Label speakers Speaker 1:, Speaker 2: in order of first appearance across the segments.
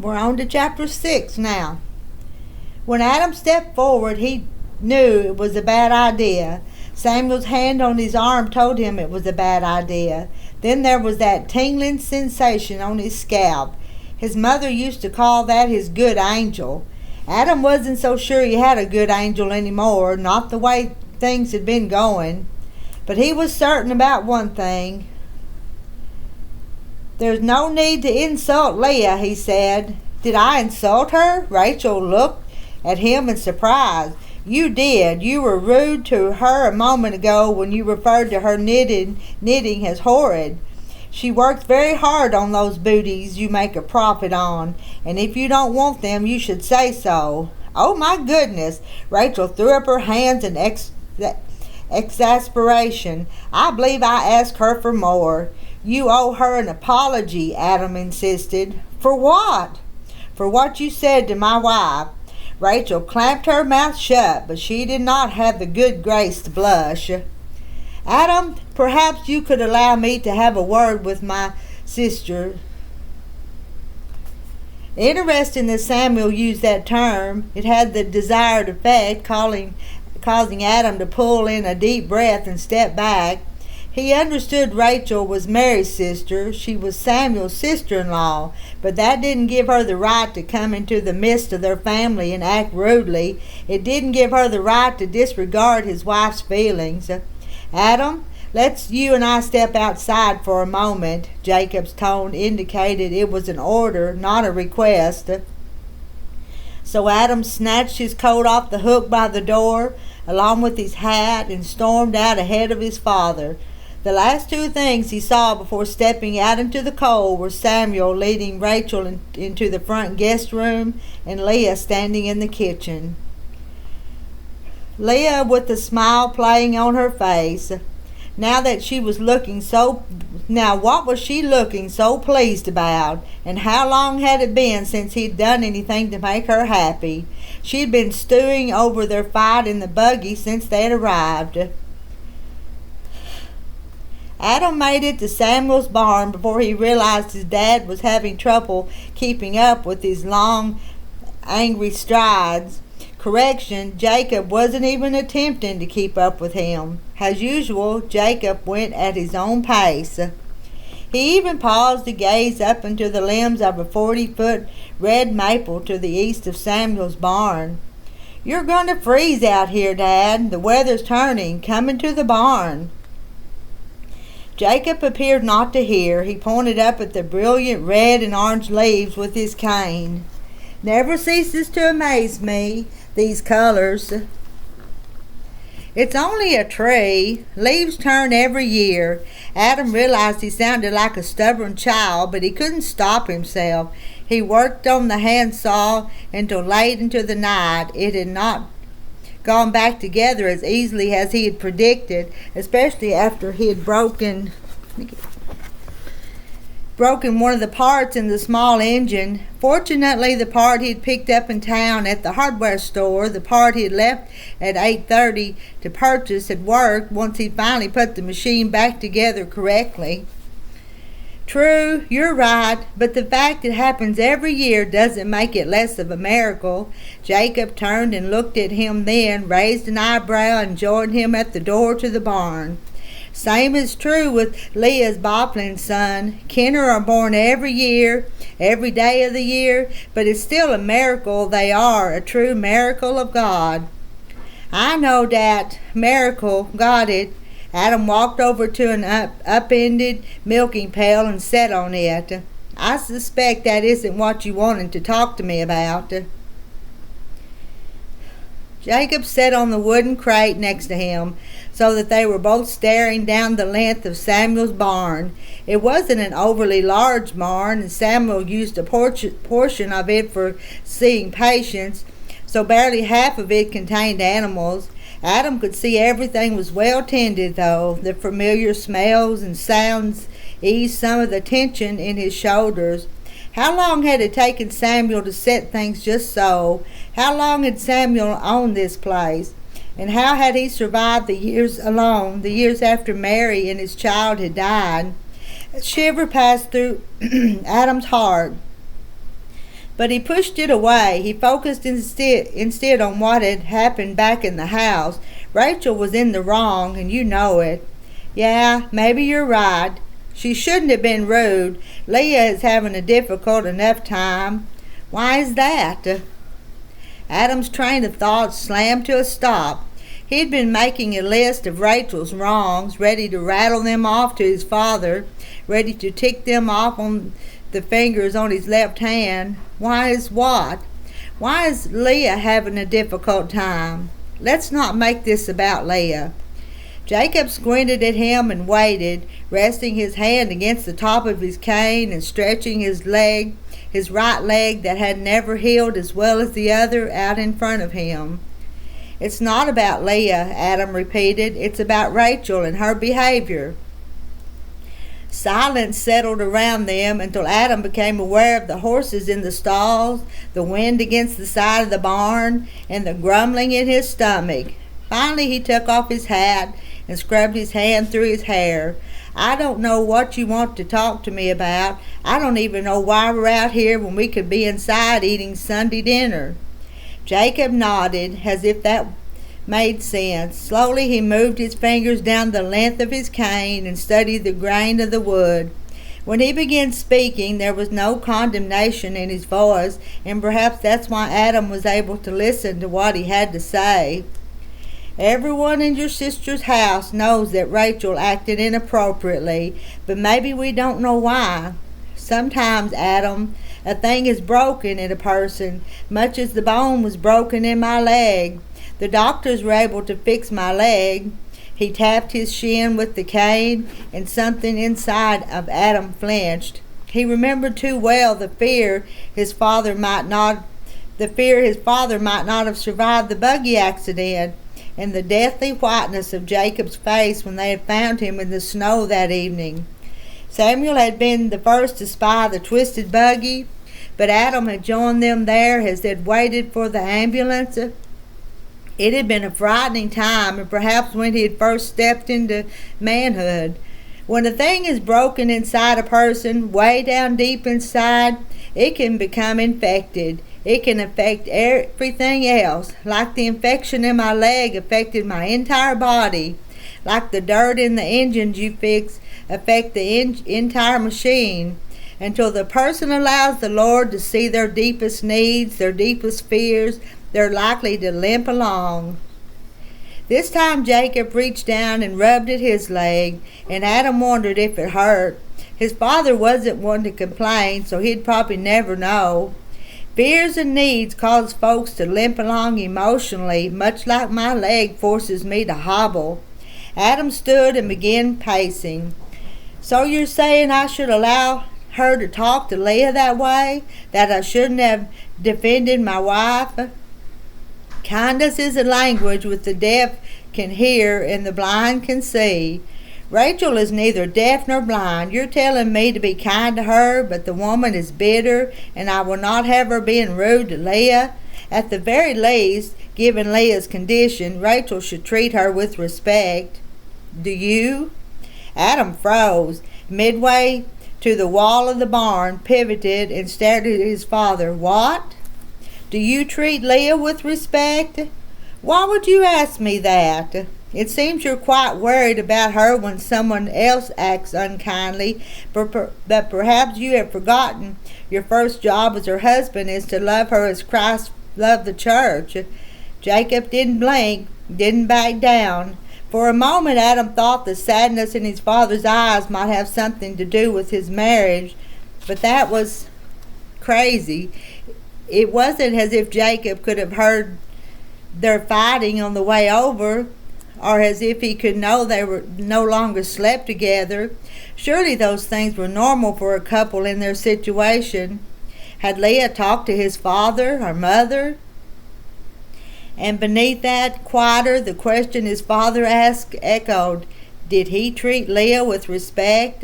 Speaker 1: We're on to chapter 6 now. When Adam stepped forward, he knew it was a bad idea. Samuel's hand on his arm told him it was a bad idea. Then there was that tingling sensation on his scalp. His mother used to call that his good angel. Adam wasn't so sure he had a good angel anymore, not the way things had been going. But he was certain about one thing. "There's no need to insult Leah," he said. "Did I insult her?" Rachel looked at him in surprise. "You did. You were rude to her a moment ago when you referred to her knitting as horrid. She works very hard on those booties you make a profit on, and if you don't want them, you should say so." "Oh, my goodness!" Rachel threw up her hands in exasperation. "I believe I asked her for more." "You owe her an apology," Adam insisted. "For what?" "For what you said to my wife." Rachel clamped her mouth shut, but she did not have the good grace to blush. "Adam, perhaps you could allow me to have a word with my sister." Interesting that Samuel used that term. It had the desired effect, causing Adam to pull in a deep breath and step back. He understood Rachel was Mary's sister. She was Samuel's sister-in-law, but that didn't give her the right to come into the midst of their family and act rudely. It didn't give her the right to disregard his wife's feelings. "Adam, let's you and I step outside for a moment." Jacob's tone indicated it was an order, not a request. So Adam snatched his coat off the hook by the door, along with his hat, and stormed out ahead of his father. The last two things he saw before stepping out into the cold were Samuel leading Rachel into the front guest room and Leah standing in the kitchen. Leah with a smile playing on her face. Now what was she looking so pleased about? And how long had it been since he'd done anything to make her happy? She'd been stewing over their fight in the buggy since they'd arrived. Adam made it to Samuel's barn before he realized his dad was having trouble keeping up with his long, angry strides. Correction, Jacob wasn't even attempting to keep up with him. As usual, Jacob went at his own pace. He even paused to gaze up into the limbs of a 40-foot red maple to the east of Samuel's barn. "You're going to freeze out here, Dad. The weather's turning. Come into the barn." Jacob appeared not to hear. He pointed up at the brilliant red and orange leaves with his cane. "Never ceases to amaze me, these colors." "It's only a tree. Leaves turn every year." Adam realized he sounded like a stubborn child, but he couldn't stop himself. He worked on the handsaw until late into the night. It had not gone back together as easily as he had predicted, especially after he had broken one of the parts in the small engine. Fortunately, the part he had picked up in town at the hardware store, the part he had left at 8:30 to purchase, had worked once he finally put the machine back together correctly. "True, you're right, but the fact it happens every year doesn't make it less of a miracle." Jacob turned and looked at him, then raised an eyebrow and joined him at the door to the barn. "Same is true with Leah's Bofflin son. Kinner are born every year, every day of the year, but it's still a miracle they are, a true miracle of God." "I know dat miracle, got it." Adam walked over to an upended milking pail and sat on it. "I suspect that isn't what you wanted to talk to me about." Jacob sat on the wooden crate next to him, so that they were both staring down the length of Samuel's barn. It wasn't an overly large barn, and Samuel used a portion of it for seeing patients, so barely half of it contained animals. Adam could see everything was well tended, though. The familiar smells and sounds eased some of the tension in his shoulders. How long had it taken Samuel to set things just so? How long had Samuel owned this place? And how had he survived the years alone, the years after Mary and his child had died? A shiver passed through Adam's heart. But he pushed it away. He focused instead on what had happened back in the house. Rachel was in the wrong, and you know it. Yeah, maybe you're right. She shouldn't have been rude. Leah is having a difficult enough time. Why is that? Adam's train of thought slammed to a stop. He'd been making a list of Rachel's wrongs, ready to rattle them off to his father, ready to tick them off on the fingers on his left hand. Why is what? Why is Leah having a difficult time? Let's not make this about Leah. Jacob squinted at him and waited, resting his hand against the top of his cane and stretching his right leg that had never healed as well as the other, out in front of him. It's not about Leah, Adam repeated. It's about Rachel and her behavior. Silence settled around them until Adam became aware of the horses in the stalls, the wind against the side of the barn, and the grumbling in his stomach. Finally he took off his hat and scrubbed his hand through his hair. I don't know what you want to talk to me about. I don't even know why we're out here when we could be inside eating Sunday dinner. Jacob nodded, as if that made sense. Slowly he moved his fingers down the length of his cane and studied the grain of the wood. When he began speaking, there was no condemnation in his voice, and perhaps that's why Adam was able to listen to what he had to say. Everyone in your sister's house knows that Rachel acted inappropriately, but maybe we don't know why. Sometimes, Adam, a thing is broken in a person, much as the bone was broken in my leg. The doctors were able to fix my leg. He tapped his shin with the cane, and something inside of Adam flinched. He remembered too well the fear his father might not have survived the buggy accident, and the deathly whiteness of Jacob's face when they had found him in the snow that evening. Samuel had been the first to spy the twisted buggy, but Adam had joined them there as they'd waited for the ambulance. It had been a frightening time, and perhaps when he had first stepped into manhood. When a thing is broken inside a person, way down deep inside, it can become infected. It can affect everything else, like the infection in my leg affected my entire body, like the dirt in the engines you fix affect the entire machine. Until the person allows the Lord to see their deepest needs, their deepest fears, they're likely to limp along. This time Jacob reached down and rubbed at his leg, and Adam wondered if it hurt. His father wasn't one to complain, so he'd probably never know. Fears and needs cause folks to limp along emotionally, much like my leg forces me to hobble. Adam stood and began pacing. So you're saying I should allow her to talk to Leah that way? That I shouldn't have defended my wife? Kindness is a language which the deaf can hear and the blind can see. Rachel is neither deaf nor blind. You're telling me to be kind to her, but the woman is bitter, and I will not have her being rude to Leah. At the very least, given Leah's condition, Rachel should treat her with respect. Do you? Adam froze. Midway to the wall of the barn, pivoted, and stared at his father. What? Do you treat Leah with respect? Why would you ask me that? It seems you're quite worried about her when someone else acts unkindly, but perhaps you have forgotten your first job as her husband is to love her as Christ loved the church. Jacob didn't blink, didn't back down. For a moment Adam thought the sadness in his father's eyes might have something to do with his marriage, but that was crazy. It wasn't as if Jacob could have heard their fighting on the way over, or as if he could know they were no longer slept together. Surely those things were normal for a couple in their situation. Had Leah talked to his father or mother? And beneath that, quieter, the question his father asked echoed, did he treat Leah with respect?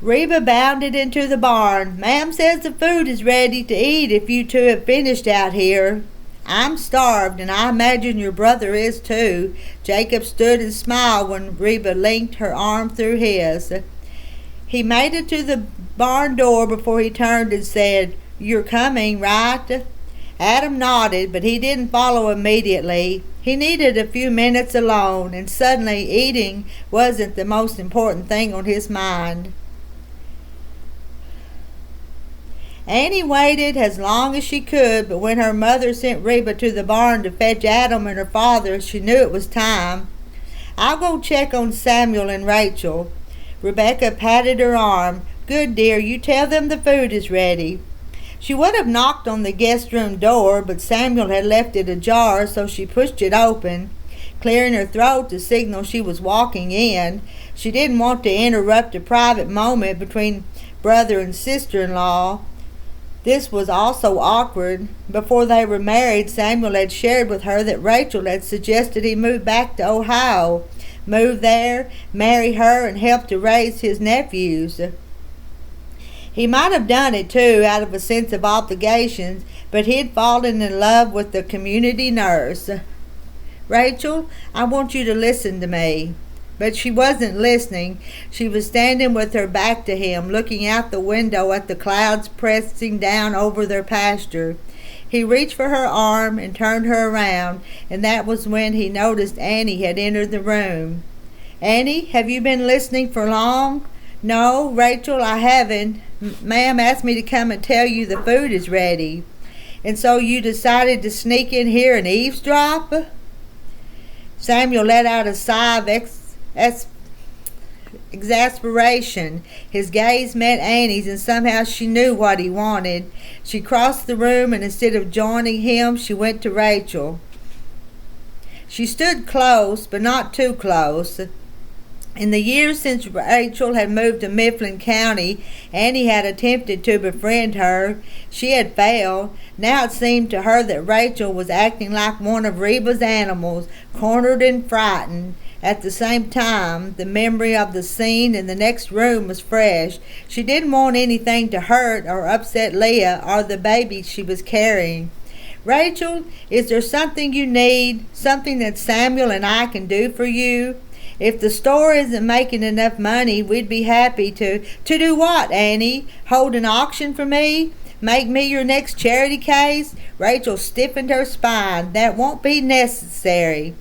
Speaker 1: Reba bounded into the barn. Ma'am says the food is ready to eat if you two have finished out here. I'm starved, and I imagine your brother is too. Jacob stood and smiled when Reba linked her arm through his. He made it to the barn door before he turned and said, You're coming, right?" Adam nodded, but he didn't follow immediately. He needed a few minutes alone, and suddenly eating wasn't the most important thing on his mind. Annie waited as long as she could, but when her mother sent Reba to the barn to fetch Adam and her father, she knew it was time. "I'll go check on Samuel and Rachel." Rebecca patted her arm. "Good, dear, you tell them the food is ready." She would have knocked on the guest room door, but Samuel had left it ajar, so she pushed it open, clearing her throat to signal she was walking in. She didn't want to interrupt a private moment between brother and sister-in-law. This was also awkward. Before they were married, Samuel had shared with her that Rachel had suggested he move back to Ohio, move there, marry her, and help to raise his nephews. He might have done it too, out of a sense of obligations, but he'd fallen in love with the community nurse. "Rachel, I want you to listen to me." But she wasn't listening. She was standing with her back to him, looking out the window at the clouds pressing down over their pasture. He reached for her arm and turned her around, and that was when he noticed Annie had entered the room. "Annie, have you been listening for long?" "No, Rachel, I haven't. Ma'am asked me to come and tell you the food is ready." "And so you decided to sneak in here and eavesdrop?" Samuel let out a sigh of exasperation. His gaze met Annie's, and somehow she knew what he wanted. She crossed the room, and instead of joining him, she went to Rachel. She stood close, but not too close. In the years since Rachel had moved to Mifflin County, Annie had attempted to befriend her. She had failed. Now it seemed to her that Rachel was acting like one of Reba's animals, cornered and frightened. At the same time, the memory of the scene in the next room was fresh. She didn't want anything to hurt or upset Leah or the baby she was carrying. "Rachel, is there something you need? Something that Samuel and I can do for you? If the store isn't making enough money, we'd be happy to..." "To do what, Annie? Hold an auction for me? Make me your next charity case?" Rachel stiffened her spine. "That won't be necessary."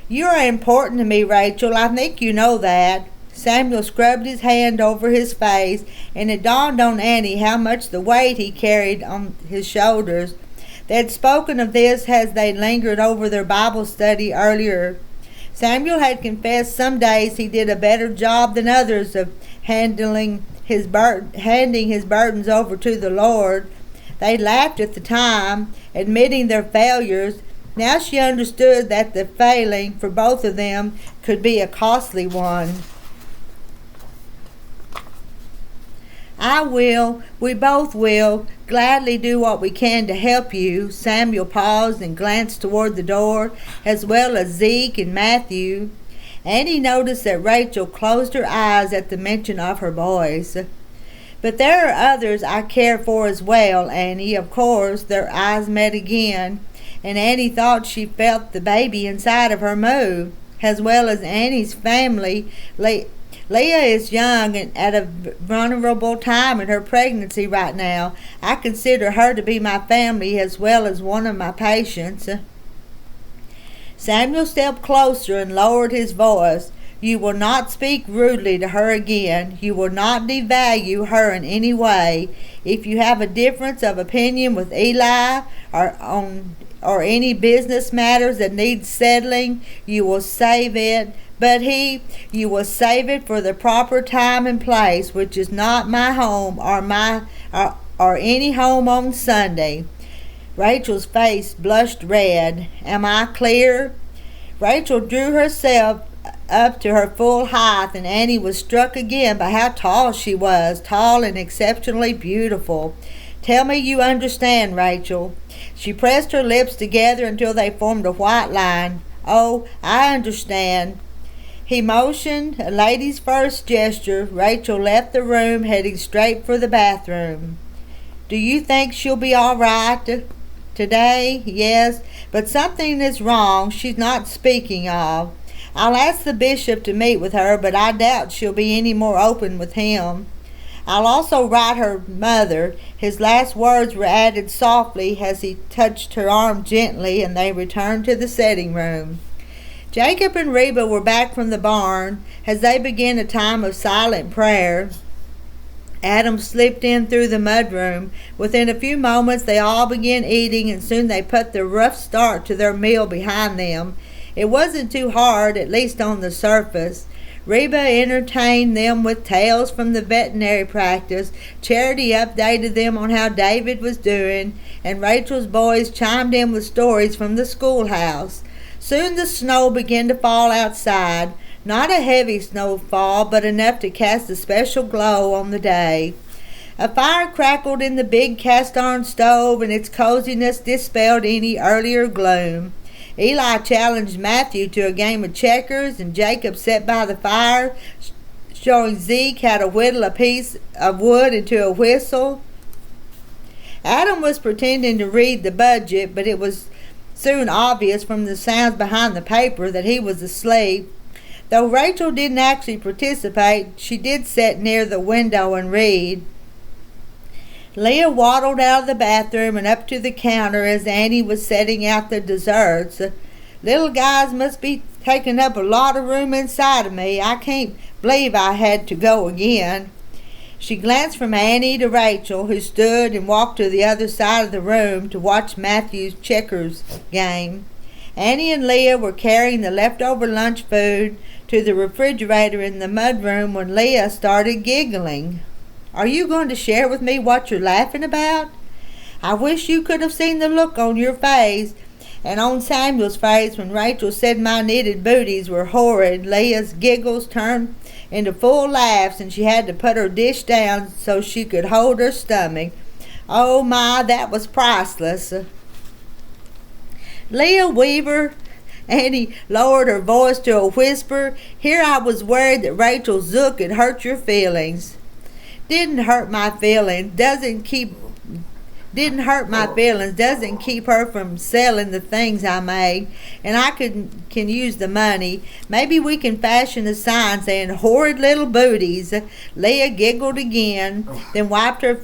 Speaker 1: "You are important to me, Rachel. I think you know that." Samuel scrubbed his hand over his face, and it dawned on Annie how much the weight he carried on his shoulders. They had spoken of this as they lingered over their Bible study earlier. Samuel had confessed some days he did a better job than others of handing his burdens over to the Lord. They laughed at the time, admitting their failures. Now she understood that the failing for both of them could be a costly one. "I will, we both will, gladly do what we can to help you." Samuel paused and glanced toward the door, as well as Zeke and Matthew. Annie noticed that Rachel closed her eyes at the mention of her boys. "But there are others I care for as well, Annie." Of course, their eyes met again, and Annie thought she felt the baby inside of her move, as well as Annie's family. Leah is young and at a vulnerable time in her pregnancy right now. I consider her to be my family as well as one of my patients. Samuel stepped closer and lowered his voice. "You will not speak rudely to her again. You will not devalue her in any way. If you have a difference of opinion with Eli or any business matters that need settling, you will save it. But you will save it for the proper time and place, which is not my home or any home on Sunday." Rachel's face blushed red. "Am I clear?" Rachel drew herself up to her full height, and Annie was struck again by how tall she was, tall and exceptionally beautiful. "Tell me you understand, Rachel." She pressed her lips together until they formed a white line. "Oh, I understand." He motioned, a lady's first gesture. Rachel left the room, heading straight for the bathroom. "Do you think she'll be all right today?" "Yes, but something is wrong she's not speaking of. I'll ask the bishop to meet with her, but I doubt she'll be any more open with him." I'll also write her mother." His last words were added softly as he touched her arm gently, and they returned to the sitting room. Jacob and Reba were back from the barn as they began a time of silent prayer. Adam slipped in through the mudroom. Within a few moments they all began eating, and soon they put the rough start to their meal behind them. It wasn't too hard, at least on the surface. Reba entertained them with tales from the veterinary practice. Charity updated them on how David was doing, and Rachel's boys chimed in with stories from the schoolhouse. Soon the snow began to fall outside. Not a heavy snowfall, but enough to cast a special glow on the day. A fire crackled in the big cast-iron stove, and its coziness dispelled any earlier gloom. Eli challenged Matthew to a game of checkers, and Jacob sat by the fire, showing Zeke how to whittle a piece of wood into a whistle. Adam was pretending to read the budget, but it was soon obvious from the sounds behind the paper that he was asleep. Though Rachel didn't actually participate, she did sit near the window and read. Leah waddled out of the bathroom and up to the counter as Annie was setting out the desserts. "Little guys must be taking up a lot of room inside of me. I can't believe I had to go again." She glanced from Annie to Rachel, who stood and walked to the other side of the room to watch Matthew's checkers game. Annie and Leah were carrying the leftover lunch food to the refrigerator in the mudroom when Leah started giggling. "Are you going to share with me what you're laughing about?" I wish you could have seen the look on your face and on Samuel's face when Rachel said my knitted booties were horrid. Leah's giggles turned into full laughs, and she had to put her dish down so she could hold her stomach. Oh my, that was priceless. "Leah Weaver," Annie lowered her voice to a whisper, "here I was worried that Rachel's Zook had hurt your feelings." Didn't hurt my feelings. Doesn't keep her from selling the things I made, and I can use the money. Maybe we can fashion a sign saying "horrid little booties." Leah giggled again, then wiped her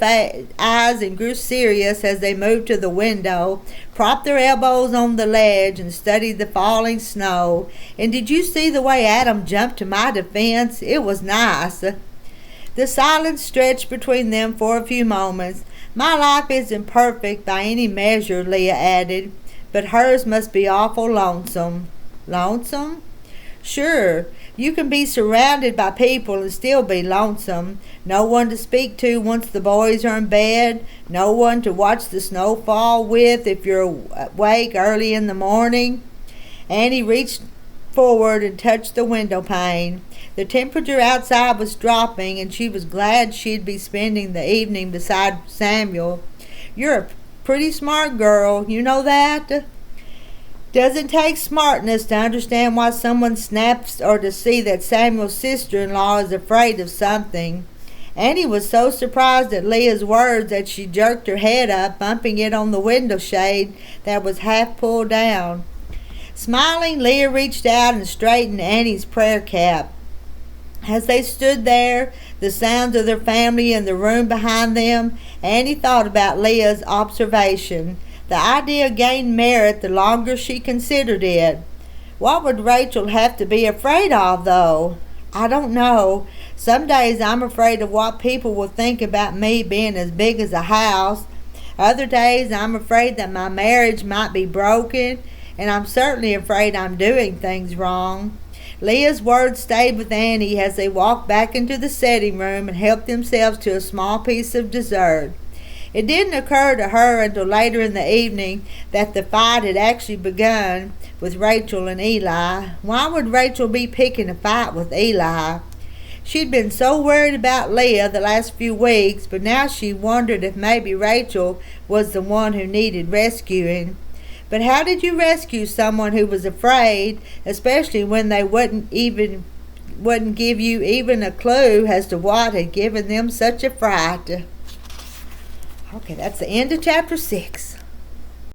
Speaker 1: eyes and grew serious as they moved to the window, propped their elbows on the ledge, and studied the falling snow. "And did you see the way Adam jumped to my defense? It was nice." The silence stretched between them for a few moments. "My life isn't perfect by any measure," Leah added, "but hers must be awful lonesome." "Lonesome?" "Sure. You can be surrounded by people and still be lonesome. No one to speak to once the boys are in bed. No one to watch the snow fall with if you're awake early in the morning." Annie reached forward and touched the window pane. The temperature outside was dropping, and she was glad she'd be spending the evening beside Samuel. "You're a pretty smart girl, you know that?" "Doesn't take smartness to understand why someone snaps or to see that Samuel's sister-in-law is afraid of something." Annie was so surprised at Leah's words that she jerked her head up, bumping it on the window shade that was half pulled down. Smiling, Leah reached out and straightened Annie's prayer cap. As they stood there, the sounds of their family in the room behind them, Annie thought about Leah's observation. The idea gained merit the longer she considered it. What would Rachel have to be afraid of, though? I don't know. Some days I'm afraid of what people will think about me being as big as a house. Other days I'm afraid that my marriage might be broken, and I'm certainly afraid I'm doing things wrong. Leah's words stayed with Annie as they walked back into the sitting room and helped themselves to a small piece of dessert. It didn't occur to her until later in the evening that the fight had actually begun with Rachel and Eli. Why would Rachel be picking a fight with Eli? She'd been so worried about Leah the last few weeks, but now she wondered if maybe Rachel was the one who needed rescuing. But how did you rescue someone who was afraid, especially when they wouldn't give you even a clue as to what had given them such a fright? Okay, that's the end of chapter 6.